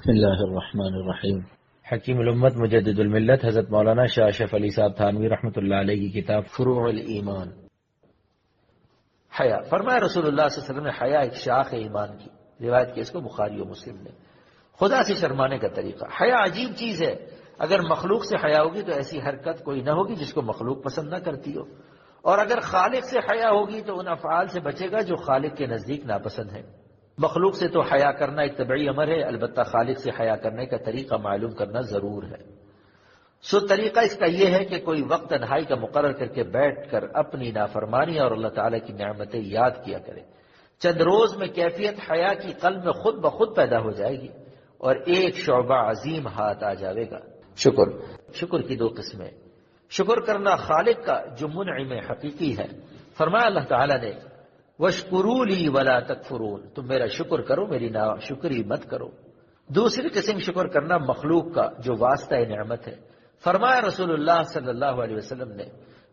بسم اللہ الرحمن الرحیم۔ حکیم الامت مجدد الملت حضرت مولانا شاہ اشرف علی صاحب تھانوی رحمۃ اللہ علیہ کی کتاب فروع الایمان۔ حیا، فرمایا رسول اللہ صلی اللہ علیہ وسلم نے حیا ایک شاخ ہے ایمان کی، روایت کی اس کو بخاری و مسلم نے۔ خدا سے شرمانے کا طریقہ، حیا عجیب چیز ہے۔ اگر مخلوق سے حیا ہوگی تو ایسی حرکت کوئی نہ ہوگی جس کو مخلوق پسند نہ کرتی ہو، اور اگر خالق سے حیا ہوگی تو ان افعال سے بچے گا جو خالق کے نزدیک ناپسند ہیں۔ مخلوق سے تو حیا کرنا ایک طبعی امر ہے، البتہ خالق سے حیا کرنے کا طریقہ معلوم کرنا ضرور ہے۔ طریقہ اس کا یہ ہے کہ کوئی وقت تنہائی کا مقرر کر کے بیٹھ کر اپنی نافرمانی اور اللہ تعالیٰ کی نعمتیں یاد کیا کرے۔ چند روز میں کیفیت حیا کی قلب میں خود بخود پیدا ہو جائے گی اور ایک شعبہ عظیم ہاتھ آ جاوے گا۔ شکر کی دو قسمیں، شکر کرنا خالق کا جو منعم حقیقی ہے، فرمایا اللہ تعالیٰ نے وَاشْكُرُوا لِي وَلَا تَكْفُرُونَ، تم میرا شکر کرو، میری ناشکری مت کرو۔ دوسری قسم شکر کرنا مخلوق کا جو واسطہ نعمت ہے، فرمایا رسول اللہ صلی اللہ علیہ وسلم نے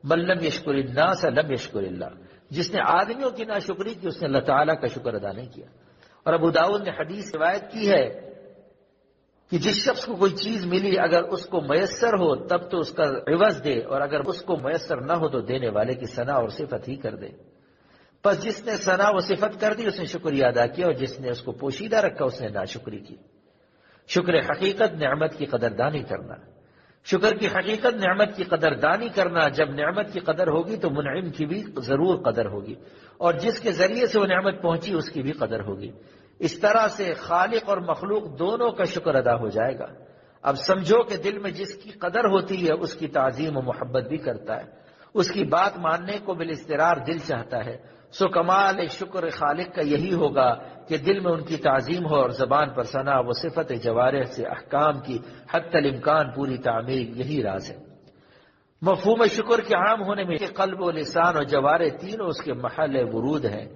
مَن لَمْ يَشْكُرِ النَّاسَ لَمْ يَشْكُرِ اللَّهَ، جس نے آدمیوں کی ناشکری کی اس نے اللہ تعالیٰ کا شکر ادا نہیں کیا۔ اور ابو داؤد نے حدیث روایت کی ہے کہ جس شخص کو کوئی چیز ملی اگر اس کو میسر ہو تب تو اس کا عوض دے، اور اگر اس کو میسر نہ ہو تو دینے والے کی ثنا اور صفت ہی کر دے۔ پس جس نے ثنا و صفت کر دی اس نے شکریہ ادا کیا، اور جس نے اس کو پوشیدہ رکھا اس نے ناشکری کی۔ شکر حقیقت نعمت کی قدردانی کرنا، شکر کی حقیقت نعمت کی قدردانی کرنا۔ جب نعمت کی قدر ہوگی تو منعم کی بھی ضرور قدر ہوگی، اور جس کے ذریعے سے وہ نعمت پہنچی اس کی بھی قدر ہوگی۔ اس طرح سے خالق اور مخلوق دونوں کا شکر ادا ہو جائے گا۔ اب سمجھو کہ دل میں جس کی قدر ہوتی ہے اس کی تعظیم و محبت بھی کرتا ہے، اس کی بات ماننے کو بالاضطرار دل چاہتا ہے۔ سو کمال شکر خالق کا یہی ہوگا کہ دل میں ان کی تعظیم ہو اور زبان پر ثنا و صفت جوارح سے احکام کی حتی الامکان پوری تعمیر، یہی راز ہے۔ مفہوم شکر کے عام ہونے میں قلب و لسان اور جوارح تینوں اس کے محل ورود ہیں۔